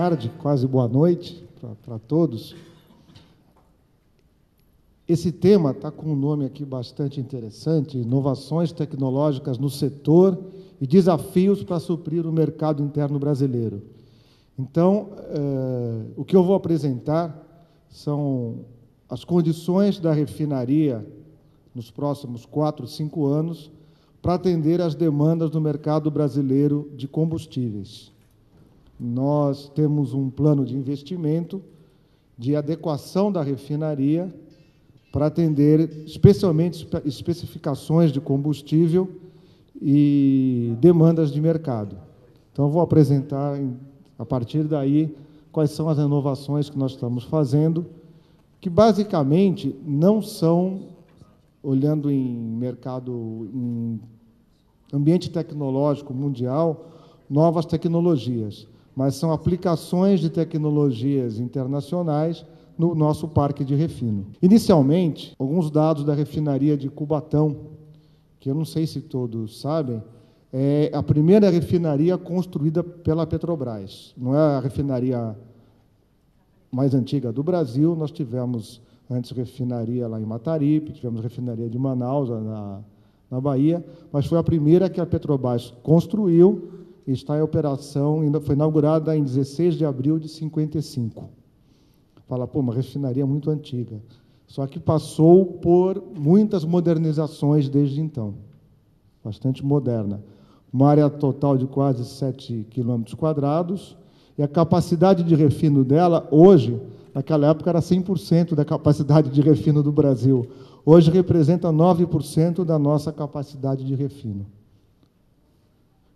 tarde, quase boa noite para todos. Esse tema está com um nome aqui bastante interessante: inovações tecnológicas no setor e desafios para suprir o mercado interno brasileiro. Então, o que eu vou apresentar são as condições da refinaria nos próximos 4, 5 anos para atender às demandas do mercado brasileiro de combustíveis. Nós temos um plano de investimento de adequação da refinaria para atender especialmente especificações de combustível e demandas de mercado. Então, eu vou apresentar, a partir daí, quais são as inovações que nós estamos fazendo, que basicamente não são, olhando em mercado, em ambiente tecnológico mundial, novas tecnologias, mas são aplicações de tecnologias internacionais no nosso parque de refino. Inicialmente, alguns dados da refinaria de Cubatão, que eu não sei se todos sabem, é a primeira refinaria construída pela Petrobras. Não é a refinaria mais antiga do Brasil, nós tivemos antes refinaria lá em Mataripe, tivemos refinaria de Manaus, na Bahia, mas foi a primeira que a Petrobras construiu e está em operação, foi inaugurada em 16 de abril de 55. Fala, pô, uma refinaria muito antiga. Só que passou por muitas modernizações desde então, bastante moderna. Uma área total de quase 7 km², e a capacidade de refino dela, hoje, naquela época, era 100% da capacidade de refino do Brasil. Hoje representa 9% da nossa capacidade de refino.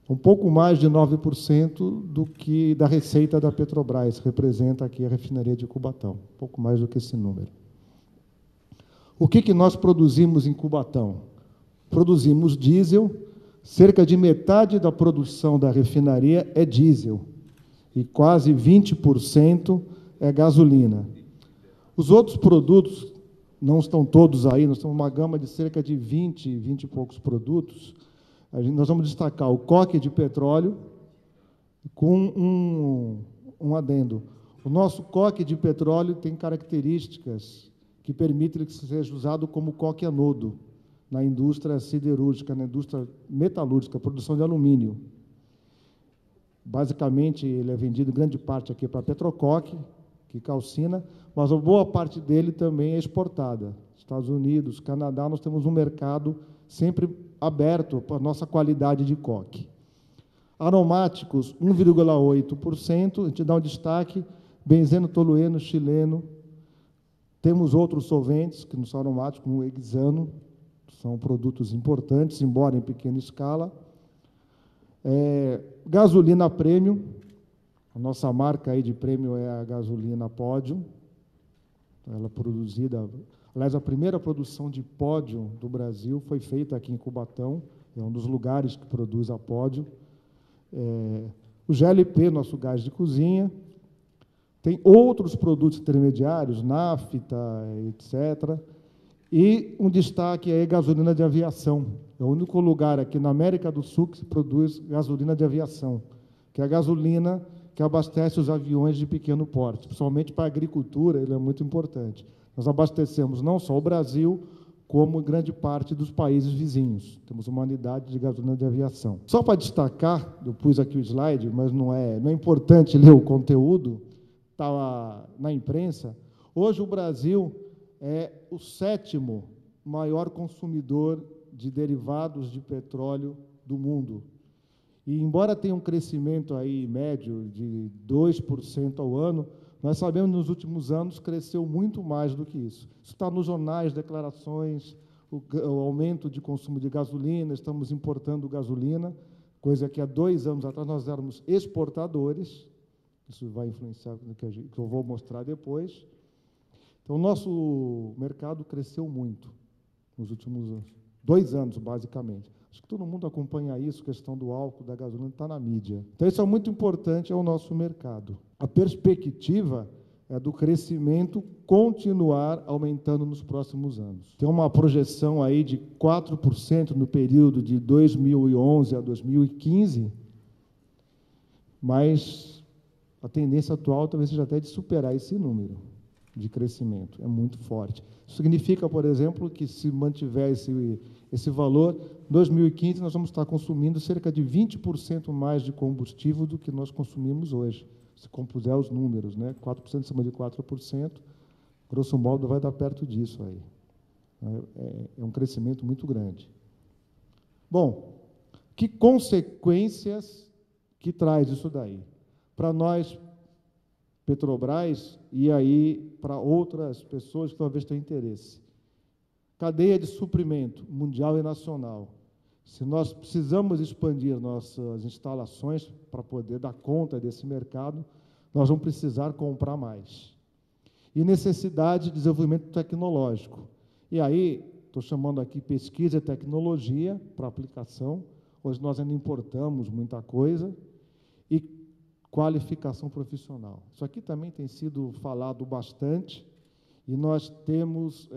Um pouco mais de 9% do que da receita da Petrobras representa aqui a refinaria de Cubatão. Um pouco mais do que esse número. O que nós produzimos em Cubatão? Produzimos diesel, cerca de metade da produção da refinaria é diesel, e quase 20% é gasolina. Os outros produtos não estão todos aí, nós temos uma gama de cerca de 20 e poucos produtos. Nós vamos destacar o coque de petróleo com um adendo. O nosso coque de petróleo tem características que permitem que seja usado como coque anodo na indústria siderúrgica, na indústria metalúrgica, produção de alumínio. Basicamente, ele é vendido grande parte aqui para a Petrocoque, que calcina, mas a boa parte dele também é exportada. Estados Unidos, Canadá, nós temos um mercado sempre aberto para a nossa qualidade de coque. Aromáticos, 1,8%, a gente dá um destaque, benzeno tolueno chileno. Temos outros solventes, que não são aromáticos, como o hexano, são produtos importantes, embora em pequena escala. Gasolina premium, a nossa marca aí de prêmio é a gasolina Podium, ela é produzida, aliás, a primeira produção de Podium do Brasil foi feita aqui em Cubatão, é um dos lugares que produz a Podium. O GLP, nosso gás de cozinha, tem outros produtos intermediários, nafta, etc., e um destaque é a gasolina de aviação. É o único lugar aqui na América do Sul que se produz gasolina de aviação, que é a gasolina que abastece os aviões de pequeno porte. Principalmente para a agricultura, ele é muito importante. Nós abastecemos não só o Brasil, como grande parte dos países vizinhos. Temos uma unidade de gasolina de aviação. Só para destacar, eu pus aqui o slide, mas não é importante ler o conteúdo, está na imprensa. Hoje o Brasil é o 7º maior consumidor de derivados de petróleo do mundo. E, embora tenha um crescimento aí médio de 2% ao ano, nós sabemos que nos últimos anos cresceu muito mais do que isso. Isso está nos jornais, declarações, o aumento de consumo de gasolina, estamos importando gasolina, coisa que há 2 anos atrás nós éramos exportadores, isso vai influenciar no que eu vou mostrar depois. Então, o nosso mercado cresceu muito nos últimos 2 anos, basicamente. Acho que todo mundo acompanha isso, a questão do álcool, da gasolina, está na mídia. Então, isso é muito importante ao nosso mercado. A perspectiva é do crescimento continuar aumentando nos próximos anos. Tem uma projeção aí de 4% no período de 2011 a 2015, mas A tendência atual talvez seja até de superar esse número de crescimento, é muito forte. Isso significa, por exemplo, que se mantiver esse valor, em 2015 nós vamos estar consumindo cerca de 20% mais de combustível do que nós consumimos hoje, se compuser os números, né? 4% em cima de 4%, grosso modo vai dar perto disso aí. É um crescimento muito grande. Bom, que consequências que traz isso daí? Para nós, Petrobras, e aí para outras pessoas que talvez tenham interesse. Cadeia de suprimento mundial e nacional. Se nós precisamos expandir nossas instalações para poder dar conta desse mercado, nós vamos precisar comprar mais. E necessidade de desenvolvimento tecnológico. E aí, estou chamando aqui pesquisa e tecnologia para aplicação. Hoje nós ainda importamos muita coisa. E qualificação profissional. Isso aqui também tem sido falado bastante e nós temos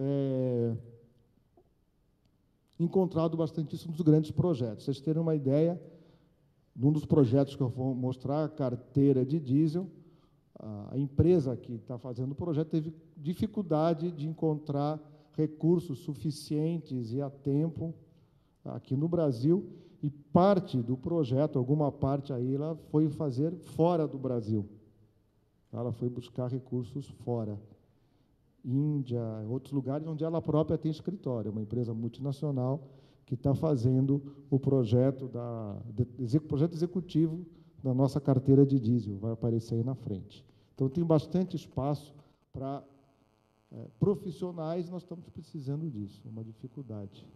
encontrado bastante isso nos grandes projetos. Vocês terem uma ideia, num dos projetos que eu vou mostrar, a carteira de diesel, a empresa que está fazendo o projeto teve dificuldade de encontrar recursos suficientes e a tempo aqui no Brasil, e parte do projeto, alguma parte aí, ela foi fazer fora do Brasil. Ela foi buscar recursos fora. Índia, outros lugares onde ela própria tem escritório, uma empresa multinacional que está fazendo o projeto, projeto executivo da nossa carteira de diesel, vai aparecer aí na frente. Então, tem bastante espaço para profissionais, nós estamos precisando disso, uma dificuldade.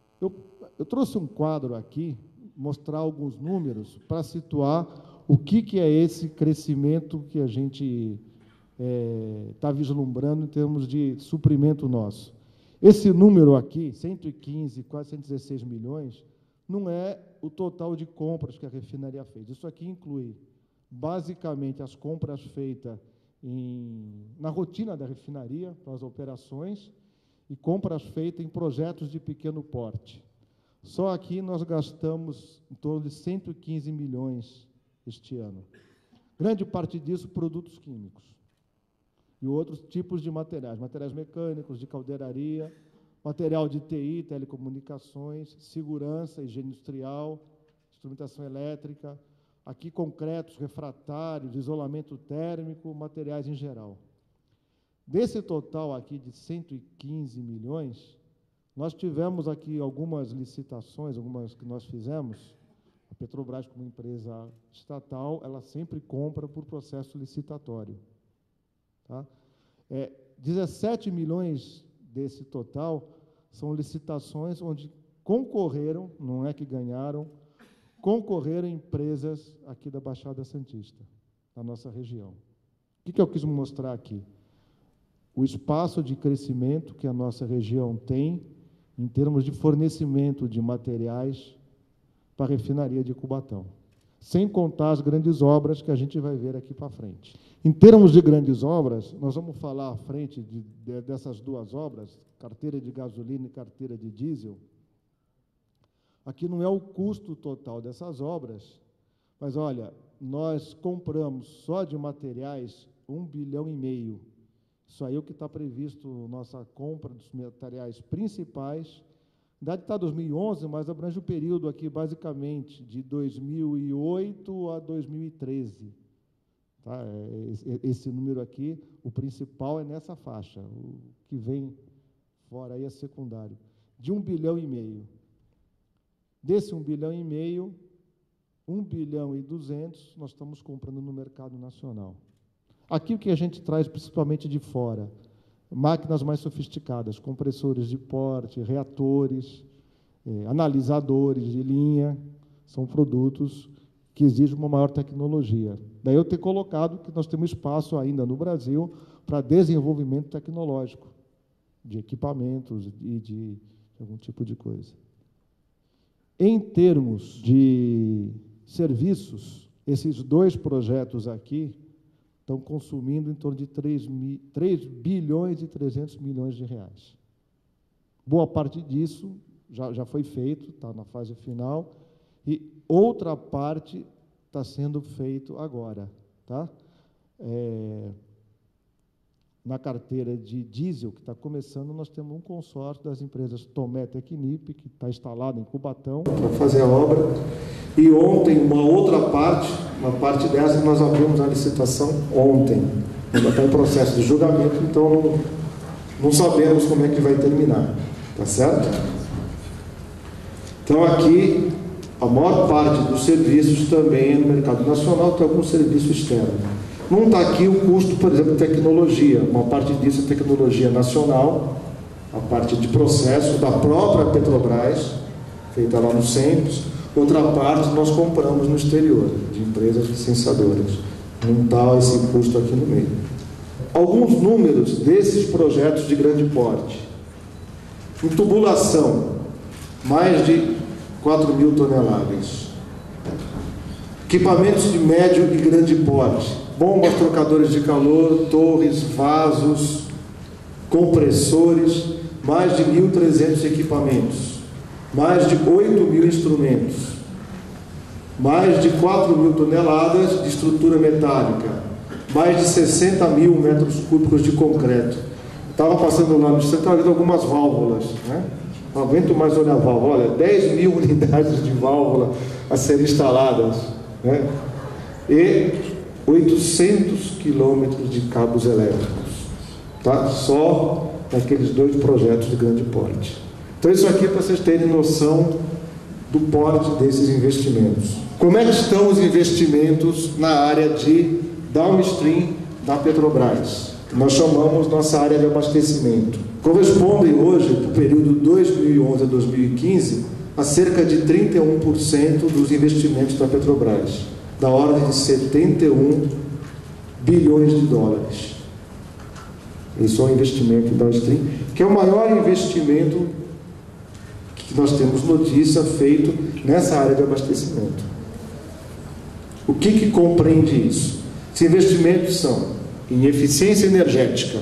Eu trouxe um quadro aqui, mostrar alguns números para situar o que é esse crescimento que a gente está vislumbrando em termos de suprimento nosso. Esse número aqui, 115, quase 116 milhões, não é o total de compras que a refinaria fez. Isso aqui inclui, basicamente, as compras feitas na rotina da refinaria, para as operações, e compras feitas em projetos de pequeno porte. Só aqui nós gastamos em torno de 115 milhões este ano. Grande parte disso, produtos químicos. E outros tipos de materiais mecânicos, de caldeiraria, material de TI, telecomunicações, segurança, higiene industrial, instrumentação elétrica, aqui concretos, refratários, isolamento térmico, materiais em geral. Desse total aqui de 115 milhões, nós tivemos aqui algumas licitações, algumas que nós fizemos. A Petrobras, como empresa estatal, ela sempre compra por processo licitatório. Tá? 17 milhões desse total são licitações onde concorreram, não é que ganharam, concorreram empresas aqui da Baixada Santista, da nossa região. O que eu quis mostrar aqui? O espaço de crescimento que a nossa região tem em termos de fornecimento de materiais para a refinaria de Cubatão, sem contar as grandes obras que a gente vai ver aqui para frente. Em termos de grandes obras, nós vamos falar à frente dessas duas obras, carteira de gasolina e carteira de diesel. Aqui não é o custo total dessas obras, mas, olha, nós compramos só de materiais 1,5 bilhão. Isso aí é o que está previsto, nossa compra dos materiais principais. A data está 2011, mas abrange o período aqui, basicamente, de 2008 a 2013. Tá? Esse número aqui, o principal é nessa faixa, o que vem fora aí é secundário, de 1,5 bilhão. Desse 1,5 bilhão, 1,2 bilhão nós estamos comprando no mercado nacional. Aqui o que a gente traz principalmente de fora, máquinas mais sofisticadas, compressores de porte, reatores, analisadores de linha, são produtos que exigem uma maior tecnologia. Daí eu ter colocado que nós temos espaço ainda no Brasil para desenvolvimento tecnológico, de equipamentos e de algum tipo de coisa. Em termos de serviços, esses dois projetos aqui estão consumindo em torno de 3 bilhões e 300 milhões de reais. Boa parte disso já foi feito, está na fase final, e outra parte está sendo feito agora. Tá? Na carteira de diesel, que está começando, nós temos um consórcio das empresas Tomé Tecnip, que está instalado em Cubatão, para fazer a obra. E ontem, uma parte dessa, nós abrimos a licitação ontem. Ainda está em processo de julgamento, então não sabemos como é que vai terminar. Tá certo? Então, aqui, a maior parte dos serviços também no mercado nacional tem algum serviço externo. Não está aqui o custo, por exemplo, de tecnologia. Uma parte disso é tecnologia nacional, a parte de processo da própria Petrobras, feita lá no Centros. Outra parte nós compramos no exterior, de empresas licenciadoras. Não está esse custo aqui no meio. Alguns números desses projetos de grande porte. Em tubulação, mais de 4.000 toneladas. Equipamentos de médio e grande porte. Bombas, trocadores de calor, torres, vasos, compressores, mais de 1.300 equipamentos, mais de 8.000 instrumentos, mais de 4.000 toneladas de estrutura metálica, mais de 60.000 metros cúbicos de concreto. Estava passando lá no centro, vendo algumas válvulas, né? Não aguento mais olhar a válvula. Olha, 10.000 unidades de válvula a serem instaladas, né? E 800 quilômetros de cabos elétricos, tá? Só naqueles 2 projetos de grande porte. Então, isso aqui é para vocês terem noção do porte desses investimentos. Como é que estão os investimentos na área de downstream da Petrobras? Nós chamamos nossa área de abastecimento. Correspondem hoje, para o período 2011 a 2015, a cerca de 31% dos investimentos da Petrobras, da ordem de 71 bilhões de dólares. Isso é um investimento em downstream, que é o maior investimento que nós temos notícia feito nessa área de abastecimento. O que compreende isso? Esses investimentos são em eficiência energética.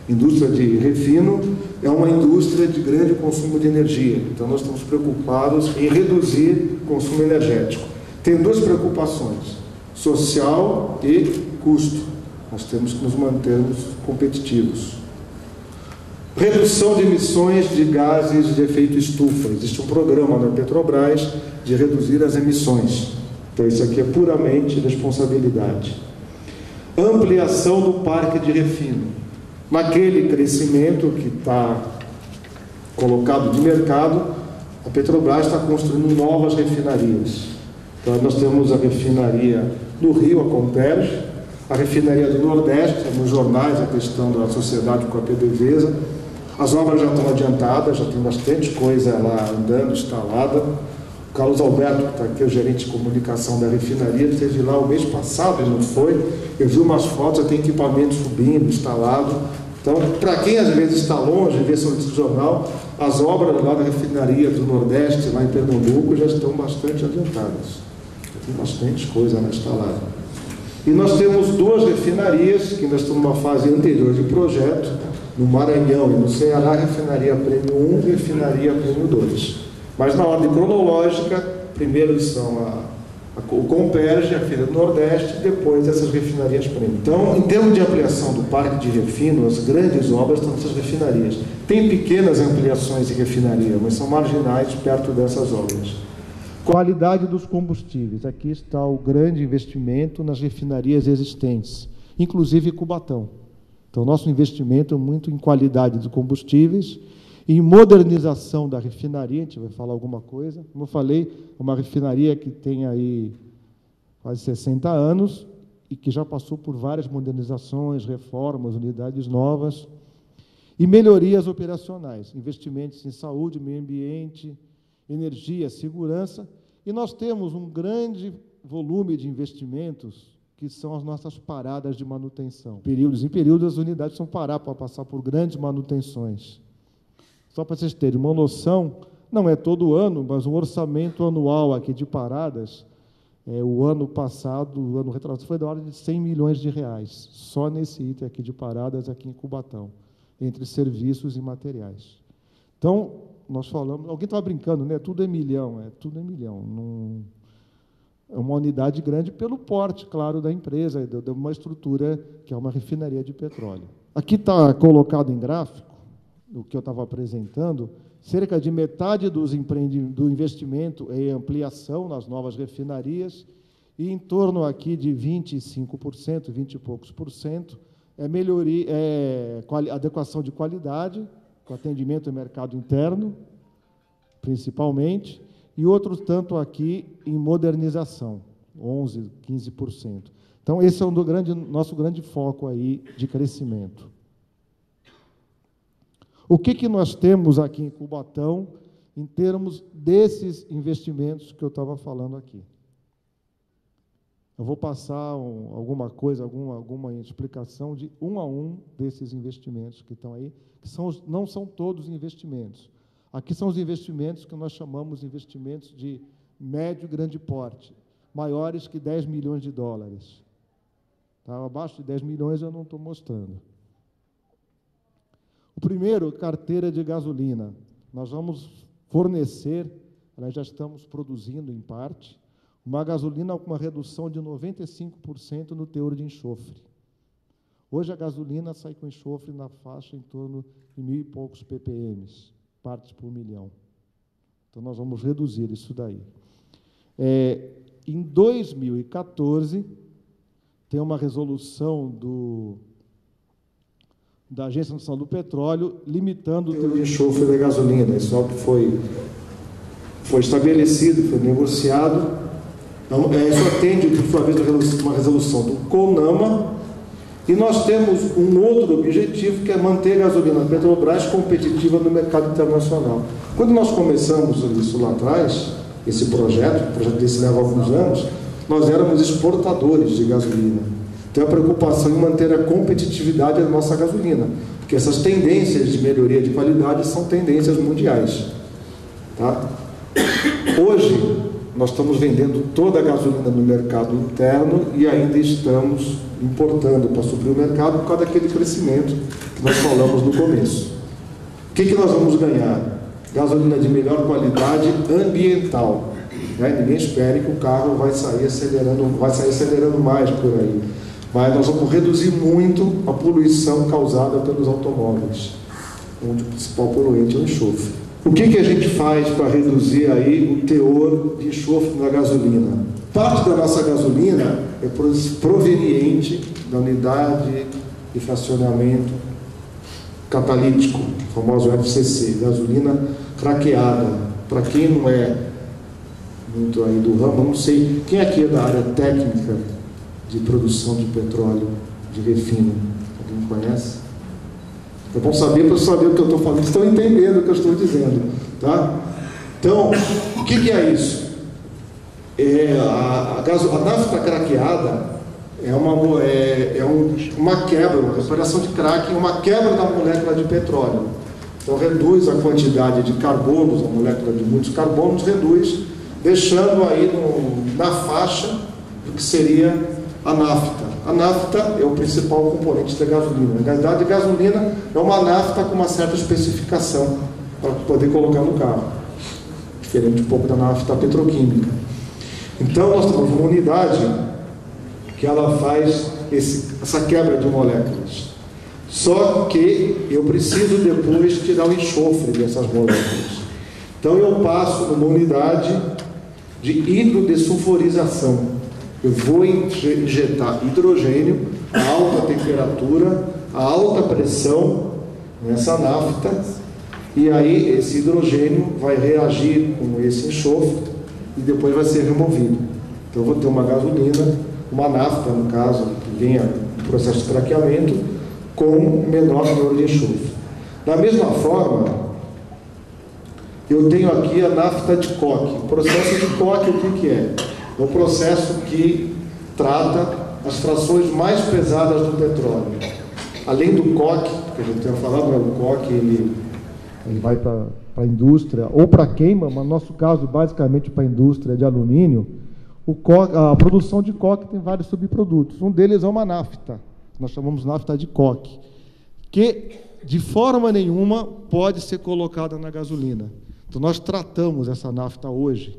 Indústria de refino é uma indústria de grande consumo de energia, então nós estamos preocupados em reduzir o consumo energético. Tem 2 preocupações, social e custo. Nós temos que nos mantermos competitivos. Redução de emissões de gases de efeito estufa. Existe um programa da Petrobras de reduzir as emissões. Então, isso aqui é puramente responsabilidade. Ampliação do parque de refino. Naquele crescimento que está colocado de mercado, a Petrobras está construindo novas refinarias. Então, nós temos a refinaria do Rio, a Comperj, a refinaria do Nordeste, nos jornais, a questão da sociedade com a PDVSA. As obras já estão adiantadas, já tem bastante coisa lá andando, instalada. O Carlos Alberto, que está aqui, o gerente de comunicação da refinaria, esteve lá o mês passado, não foi? Eu vi umas fotos, já tem equipamento subindo, instalado. Então, para quem às vezes está longe, vê só esse jornal, as obras lá da refinaria do Nordeste, lá em Pernambuco, já estão bastante adiantadas. Tem bastante coisa lá instalada. E nós temos 2 refinarias, que ainda estão numa fase anterior de projeto, no Maranhão e no Ceará, refinaria Prêmio 1 e refinaria Prêmio 2. Mas na ordem cronológica, primeiro são o Comperj, a Feira do Nordeste, e depois essas refinarias Prêmio. Então, em termos de ampliação do parque de refino, as grandes obras estão nessas refinarias. Tem pequenas ampliações de refinaria, mas são marginais perto dessas obras. Qualidade dos combustíveis. Aqui está o grande investimento nas refinarias existentes, inclusive Cubatão. Então, nosso investimento é muito em qualidade de combustíveis, em modernização da refinaria. A gente vai falar alguma coisa. Como eu falei, uma refinaria que tem aí quase 60 anos e que já passou por várias modernizações, reformas, unidades novas, e melhorias operacionais, investimentos em saúde, meio ambiente, energia, segurança, e nós temos um grande volume de investimentos que são as nossas paradas de manutenção. Em períodos, as unidades são parar para passar por grandes manutenções. Só para vocês terem uma noção, não é todo ano, mas um orçamento anual aqui de paradas, o ano passado, o ano retrasado, foi da ordem de 100 milhões de reais, só nesse item aqui de paradas aqui em Cubatão, entre serviços e materiais. Então, nós falamos, alguém estava brincando, né? Tudo é milhão, tudo é milhão. Não, uma unidade grande pelo porte, claro, da empresa, de uma estrutura que é uma refinaria de petróleo. Aqui está colocado em gráfico, o que eu estava apresentando, cerca de metade do investimento em ampliação nas novas refinarias e em torno aqui de 25%, 20 e poucos por cento, melhoria, adequação de qualidade, com atendimento ao mercado interno, principalmente, e outro tanto aqui em modernização, 11%, 15%. Então, esse é o nosso grande foco aí de crescimento. O que nós temos aqui em Cubatão, em termos desses investimentos que eu estava falando aqui? Eu vou passar alguma coisa, alguma explicação de um a um desses investimentos que estão aí, que não são todos investimentos. Aqui são os investimentos que nós chamamos de investimentos de médio e grande porte, maiores que 10 milhões de dólares. Tá? Abaixo de 10 milhões eu não estou mostrando. O primeiro, carteira de gasolina. Nós vamos fornecer, nós já estamos produzindo em parte, uma gasolina com uma redução de 95% no teor de enxofre. Hoje a gasolina sai com enxofre na faixa em torno de 1.000 e poucos ppm, partes por milhão. Então, nós vamos reduzir isso daí. Em 2014, tem uma resolução da Agência Nacional do Petróleo limitando o teor de enxofre da gasolina. Isso é algo que foi estabelecido, foi negociado. Então, isso atende, por sua vez, uma resolução do CONAMA, e nós temos um outro objetivo, que é manter a gasolina Petrobras competitiva no mercado internacional. Quando nós começamos isso lá atrás, esse projeto, o projeto desse leva alguns anos, nós éramos exportadores de gasolina. Então, a preocupação em manter a competitividade da nossa gasolina, porque essas tendências de melhoria de qualidade são tendências mundiais. Tá? Hoje, nós estamos vendendo toda a gasolina no mercado interno e ainda estamos importando para suprir o mercado por causa daquele crescimento que nós falamos no começo. O que nós vamos ganhar? Gasolina de melhor qualidade ambiental. Né? Ninguém espere que o carro vai sair acelerando mais por aí. Mas nós vamos reduzir muito a poluição causada pelos automóveis, onde o principal poluente é o enxofre. O que a gente faz para reduzir aí o teor de enxofre na gasolina? Parte da nossa gasolina é proveniente da unidade de fracionamento catalítico, o famoso FCC, gasolina craqueada. Para quem não é muito aí do ramo, não sei, quem aqui é da área técnica de produção de petróleo, de refino? Alguém conhece? É bom saber para eu saber o que eu estou falando, estão entendendo o que eu estou dizendo, tá? Então, o que é isso? A nafta craqueada é uma quebra, uma separação de crack, uma quebra da molécula de petróleo. Então, reduz a quantidade de carbonos, a molécula de muitos carbonos reduz, deixando aí na faixa do que seria a nafta. A nafta é o principal componente da gasolina. Na verdade, a gasolina é uma nafta com uma certa especificação para poder colocar no carro, diferente um pouco da nafta petroquímica. Então, nós temos uma unidade que ela faz essa quebra de moléculas. Só que eu preciso depois tirar o enxofre dessas moléculas. Então, eu passo numa unidade de hidrodesulfurização. Eu vou injetar hidrogênio a alta temperatura, a alta pressão nessa nafta, e aí esse hidrogênio vai reagir com esse enxofre e depois vai ser removido. Então eu vou ter uma gasolina, uma nafta, no caso, que venha no processo de craqueamento, com menor teor de enxofre. Da mesma forma, eu tenho aqui a nafta de coque. O processo de coque, o que é? É o processo que trata as frações mais pesadas do petróleo. Além do coque, que a gente tem falado, né? O coque ele vai para a indústria, ou para queima, mas no nosso caso, basicamente para a indústria de alumínio. A produção de coque tem vários subprodutos. Um deles é uma nafta, nós chamamos nafta de coque, que de forma nenhuma pode ser colocada na gasolina. Então, nós tratamos essa nafta hoje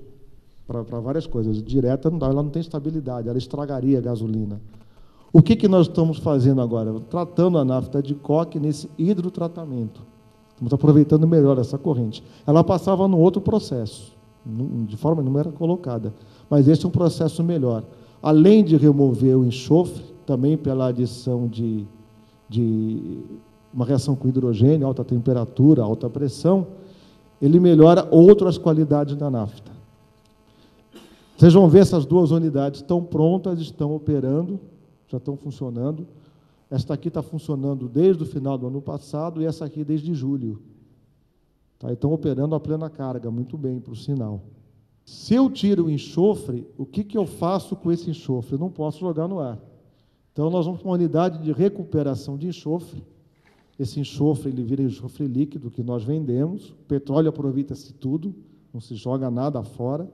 para várias coisas. Direta não dá, ela não tem estabilidade, ela estragaria a gasolina. O que nós estamos fazendo agora? Tratando a nafta de coque nesse hidrotratamento. Estamos aproveitando melhor essa corrente. Ela passava no outro processo, de forma não era colocada, mas esse é um processo melhor. Além de remover o enxofre, também pela adição de uma reação com hidrogênio, alta temperatura, alta pressão, ele melhora outras qualidades da nafta. Vocês vão ver essas duas unidades estão prontas, estão operando, já estão funcionando. Esta aqui está funcionando desde o final do ano passado e essa aqui desde julho. Tá? Estão operando a plena carga, muito bem, por sinal. Se eu tiro o enxofre, o que eu faço com esse enxofre? Eu não posso jogar no ar. Então, nós vamos para uma unidade de recuperação de enxofre. Esse enxofre ele vira enxofre líquido que nós vendemos. O petróleo aproveita-se tudo, não se joga nada fora.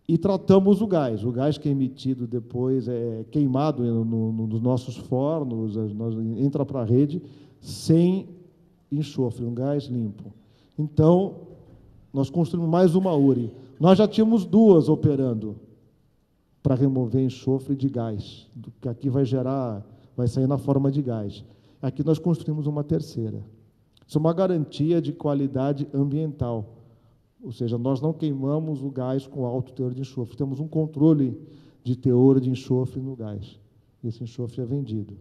E tratamos o gás que é emitido depois, é queimado nos nossos fornos, entra para a rede sem enxofre, um gás limpo. Então, nós construímos mais uma URI. Nós já tínhamos duas operando para remover enxofre de gás, que aqui vai sair na forma de gás. Aqui nós construímos uma terceira. Isso é uma garantia de qualidade ambiental. Ou seja, nós não queimamos o gás com alto teor de enxofre. Temos um controle de teor de enxofre no gás. Esse enxofre é vendido.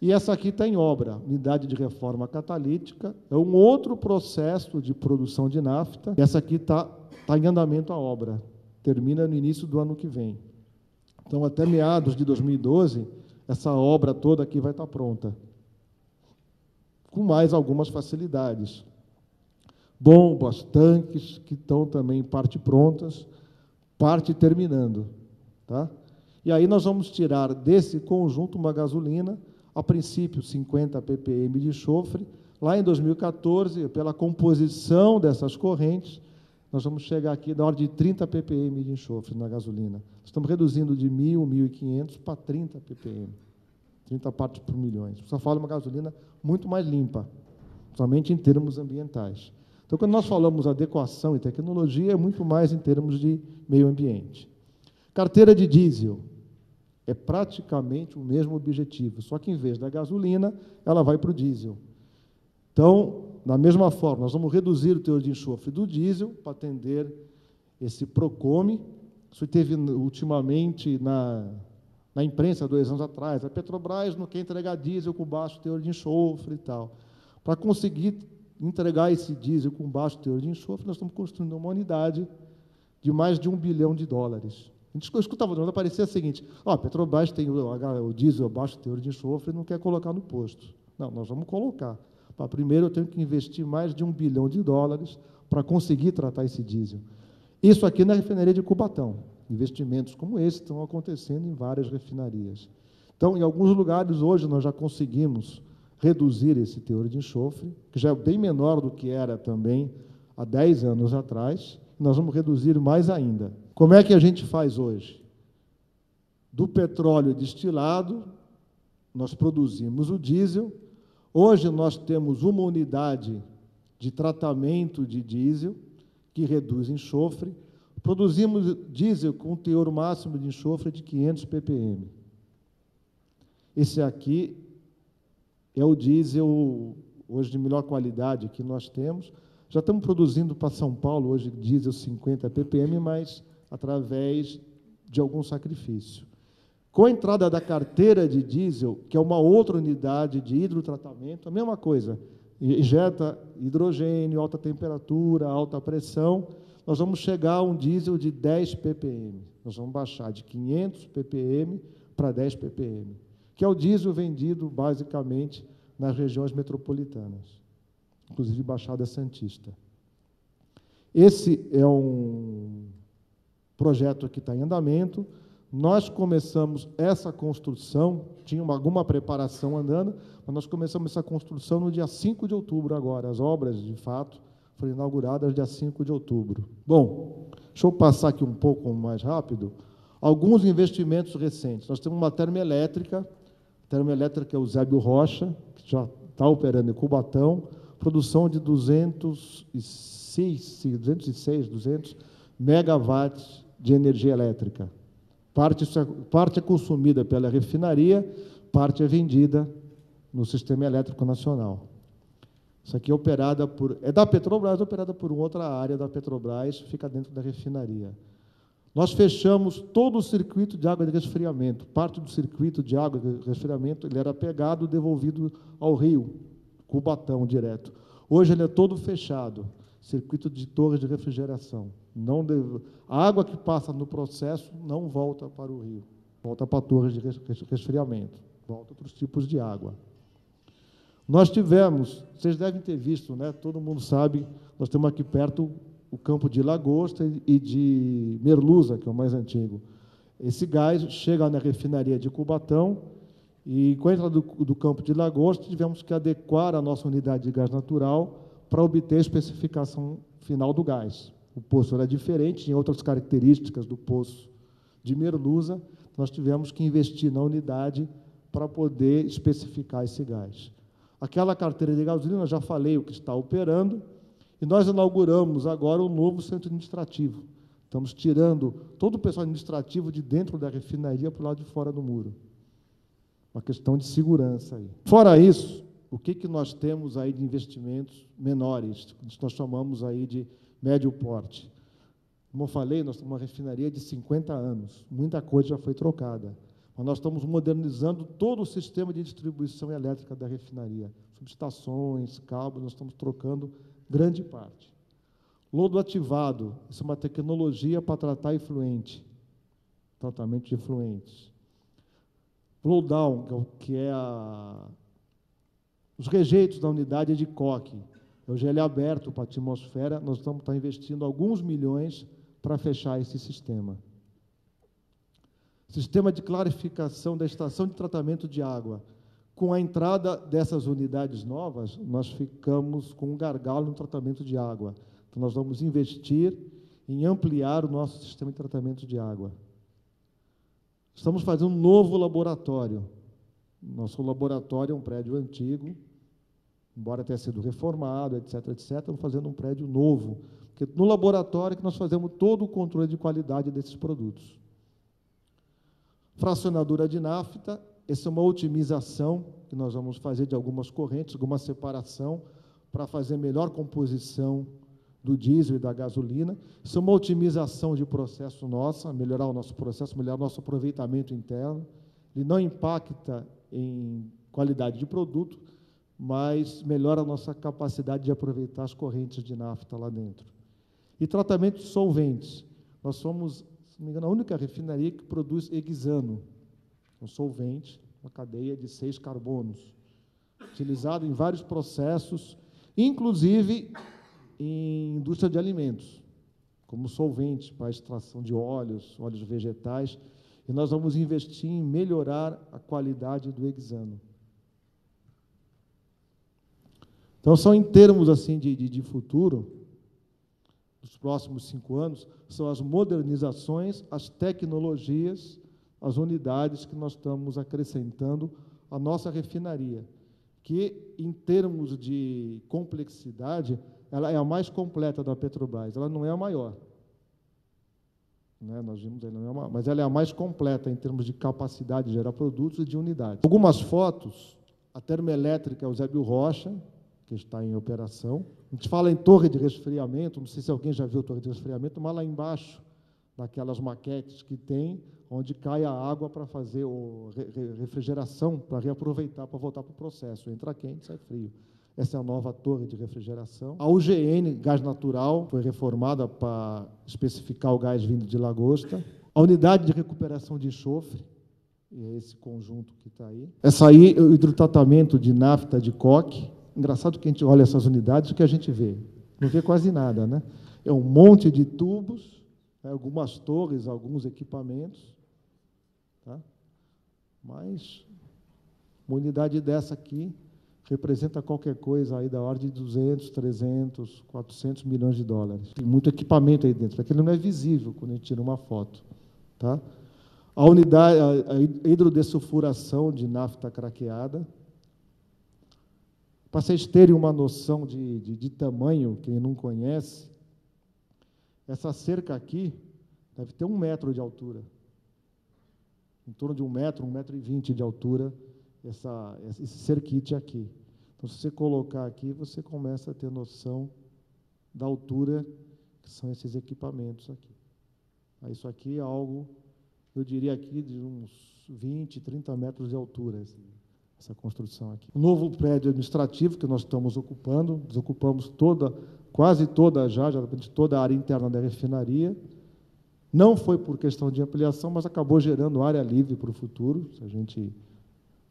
E essa aqui está em obra, unidade de reforma catalítica. É um outro processo de produção de nafta. Essa aqui está em andamento a obra. Termina no início do ano que vem. Então, até meados de 2012, essa obra toda aqui vai estar pronta. Com mais algumas facilidades. Bombas, tanques, que estão também parte prontas, parte terminando. Tá? E aí nós vamos tirar desse conjunto uma gasolina, a princípio 50 ppm de enxofre. Lá em 2014, pela composição dessas correntes, nós vamos chegar aqui da ordem de 30 ppm de enxofre na gasolina. Estamos reduzindo de 1.000, 1.500 para 30 ppm, 30 partes por milhões. Só fala uma gasolina muito mais limpa, somente em termos ambientais. Então, quando nós falamos adequação e tecnologia, é muito mais em termos de meio ambiente. Carteira de diesel é praticamente o mesmo objetivo, só que, em vez da gasolina, ela vai para o diesel. Então, da mesma forma, nós vamos reduzir o teor de enxofre do diesel para atender esse PROCONVE. Isso teve, ultimamente, na imprensa, 2 anos atrás, a Petrobras não quer entregar diesel com baixo teor de enxofre e tal. Para conseguir entregar esse diesel com baixo teor de enxofre, nós estamos construindo uma unidade de mais de $1 bilhão. A gente escutava, quando aparecia o seguinte, a Petrobras tem o diesel a baixo teor de enxofre e não quer colocar no posto. Não, nós vamos colocar. Primeiro, eu tenho que investir mais de $1 bilhão para conseguir tratar esse diesel. Isso aqui na refinaria de Cubatão. Investimentos como esse estão acontecendo em várias refinarias. Então, em alguns lugares, hoje, nós já conseguimos reduzir esse teor de enxofre, que já é bem menor do que era também há 10 anos atrás, nós vamos reduzir mais ainda. Como é que a gente faz hoje? Do petróleo destilado, nós produzimos o diesel. Hoje nós temos uma unidade de tratamento de diesel, que reduz enxofre. Produzimos diesel com teor máximo de enxofre de 500 ppm. Esse aqui é o diesel, hoje, de melhor qualidade que nós temos. Já estamos produzindo para São Paulo, hoje, diesel 50 ppm, mas através de algum sacrifício. Com a entrada da carteira de diesel, que é uma outra unidade de hidrotratamento, a mesma coisa, injeta hidrogênio, alta temperatura, alta pressão, nós vamos chegar a um diesel de 10 ppm. Nós vamos baixar de 500 ppm para 10 ppm, que é o diesel vendido, basicamente, nas regiões metropolitanas, inclusive Baixada Santista. Esse é um projeto que está em andamento. Nós começamos essa construção, tinha alguma preparação andando, mas nós começamos essa construção no dia 5 de outubro agora. As obras, de fato, foram inauguradas no dia 5 de outubro. Bom, deixa eu passar aqui um pouco mais rápido. Alguns investimentos recentes. Nós temos uma termoelétrica, é o Zébio Rocha, que já está operando em Cubatão, produção de 200 megawatts de energia elétrica. Parte é consumida pela refinaria, parte é vendida no Sistema Elétrico Nacional. Isso aqui é operada por... É da Petrobras, operada por outra área da Petrobras, fica dentro da refinaria. Nós fechamos todo o circuito de água de resfriamento. Parte do circuito de água de resfriamento ele era pegado e devolvido ao rio, Cubatão, direto. Hoje ele é todo fechado, circuito de torres de refrigeração. A água que passa no processo não volta para o rio, volta para torres de resfriamento, volta outros tipos de água. Nós tivemos, vocês devem ter visto, né? Todo mundo sabe, nós temos aqui perto o campo de Lagosta e de Merluza, que é o mais antigo. Esse gás chega na refinaria de Cubatão e, com a entrada do campo de Lagosta, tivemos que adequar a nossa unidade de gás natural para obter a especificação final do gás. O poço era diferente, tinha outras características do poço de Merluza, nós tivemos que investir na unidade para poder especificar esse gás. Aquela carteira de gasolina, já falei o que está operando, e nós inauguramos agora um novo centro administrativo. Estamos tirando todo o pessoal administrativo de dentro da refinaria para o lado de fora do muro. Uma questão de segurança aí. Fora isso, o que nós temos aí de investimentos menores, que nós chamamos aí de médio porte? Como eu falei, nós temos uma refinaria de 50 anos, muita coisa já foi trocada. Mas nós estamos modernizando todo o sistema de distribuição elétrica da refinaria. Subestações, cabos, nós estamos trocando grande parte. Lodo ativado, isso é uma tecnologia para tratar efluente, tratamento de efluentes. Blowdown, que é os rejeitos da unidade de coque. Hoje ele é aberto para a atmosfera, nós estamos investindo alguns milhões para fechar esse sistema. Sistema de clarificação da estação de tratamento de água. Com a entrada dessas unidades novas, nós ficamos com um gargalo no tratamento de água. Então, nós vamos investir em ampliar o nosso sistema de tratamento de água. Estamos fazendo um novo laboratório. Nosso laboratório é um prédio antigo, embora tenha sido reformado, etc., etc., estamos fazendo um prédio novo, porque no laboratório é que nós fazemos todo o controle de qualidade desses produtos. Fracionadora de nafta, essa é uma otimização que nós vamos fazer de algumas correntes, alguma separação, para fazer melhor composição do diesel e da gasolina. Isso é uma otimização de processo nossa, melhorar o nosso processo, melhorar o nosso aproveitamento interno. Ele não impacta em qualidade de produto, mas melhora a nossa capacidade de aproveitar as correntes de nafta lá dentro. E tratamento de solventes. Nós somos, se não me engano, a única refinaria que produz hexano, um solvente, uma cadeia de 6 carbonos, utilizado em vários processos, inclusive em indústria de alimentos, como solvente para a extração de óleos vegetais, e nós vamos investir em melhorar a qualidade do hexano. Então, são em termos assim, de futuro, dos próximos 5 anos, são as modernizações, as tecnologias, as unidades que nós estamos acrescentando à nossa refinaria, que, em termos de complexidade, ela é a mais completa da Petrobras, ela não é a maior. Né? Nós vimos, ela não é uma, mas ela é a mais completa em termos de capacidade de gerar produtos e de unidades. Algumas fotos, a termoelétrica Eusébio Rocha, que está em operação. A gente fala em torre de resfriamento, não sei se alguém já viu torre de resfriamento, mas lá embaixo, daquelas maquetes que tem, onde cai a água para fazer refrigeração, para reaproveitar, para voltar para o processo. Entra quente, sai frio. Essa é a nova torre de refrigeração. A UGN, gás natural, foi reformada para especificar o gás vindo de Lagosta. A unidade de recuperação de enxofre, e é esse conjunto que está aí. Essa aí, o hidrotratamento de nafta de coque. Engraçado que a gente olha essas unidades, o que a gente vê? Não vê quase nada, né? É um monte de tubos, né, algumas torres, alguns equipamentos, tá? Mas uma unidade dessa aqui representa qualquer coisa aí da ordem de 200, 300, 400 milhões de dólares. Tem muito equipamento aí dentro, aquele não é visível quando a gente tira uma foto, tá? A unidade, a hidrodesulfuração de nafta craqueada. Para vocês terem uma noção de tamanho, quem não conhece, Essa cerca aqui deve ter 1 metro de altura. Em torno de 1 metro, 1,20 m de altura, esse cerquite aqui. Então, se você colocar aqui, você começa a ter noção da altura que são esses equipamentos aqui. Isso aqui é algo, eu diria aqui, de uns 20, 30 metros de altura, essa construção aqui. O novo prédio administrativo que nós estamos ocupando, desocupamos quase toda toda a área interna da refinaria. Não foi por questão de ampliação, mas acabou gerando área livre para o futuro, se a gente,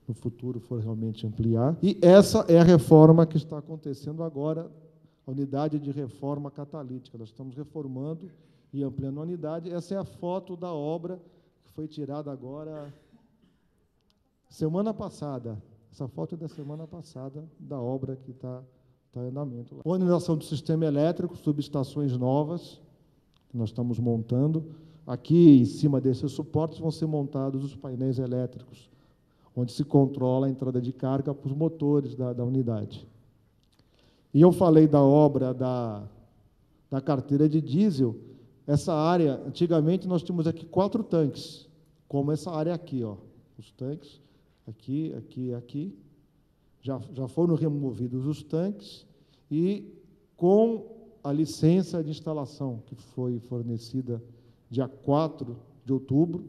no futuro, for realmente ampliar. E essa é a reforma que está acontecendo agora, a unidade de reforma catalítica. Nós estamos reformando e ampliando a unidade. Essa é a foto da obra que foi tirada agora, semana passada. Essa foto é da semana passada, da obra que está em andamento. Modernização do sistema elétrico, subestações novas, que nós estamos montando. Aqui, em cima desses suportes, vão ser montados os painéis elétricos, onde se controla a entrada de carga para os motores da unidade. E eu falei da obra da carteira de diesel. Essa área, antigamente, nós tínhamos aqui 4 tanques, como essa área aqui, ó, os tanques, aqui, aqui, aqui. Já foram removidos os tanques e, com a licença de instalação, que foi fornecida dia 4 de outubro,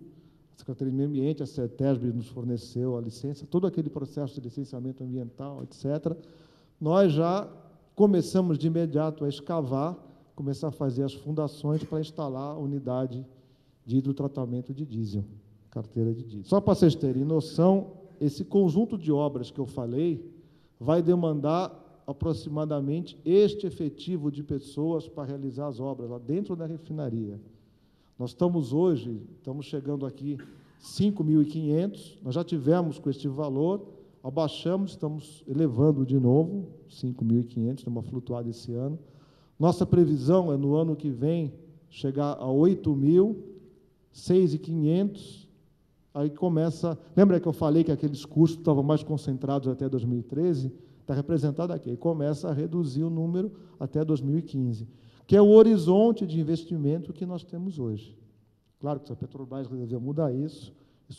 a Secretaria do Meio Ambiente, a CETESB nos forneceu a licença, todo aquele processo de licenciamento ambiental, etc., nós já começamos de imediato a escavar, começar a fazer as fundações para instalar a unidade de hidrotratamento de diesel, carteira de diesel. Só para vocês terem noção, esse conjunto de obras que eu falei vai demandar aproximadamente este efetivo de pessoas para realizar as obras lá dentro da refinaria. Nós estamos chegando aqui 5.500, nós já tivemos com este valor, abaixamos, estamos elevando de novo, 5.500, uma flutuada esse ano. Nossa previsão é, no ano que vem, chegar a 8.000, 6.500, aí começa... Lembra que eu falei que aqueles custos estavam mais concentrados até 2013? Está representado aqui. E começa a reduzir o número até 2015, que é o horizonte de investimento que nós temos hoje. Claro que se a Petrobras resolver mudar isso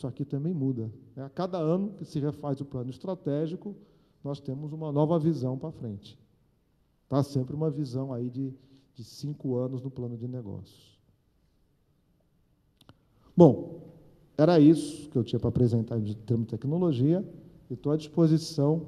aqui também muda. A cada ano que se refaz o plano estratégico, nós temos uma nova visão para frente. Está sempre uma visão aí de 5 anos no plano de negócios. Bom, era isso que eu tinha para apresentar em termos de tecnologia, e estou à disposição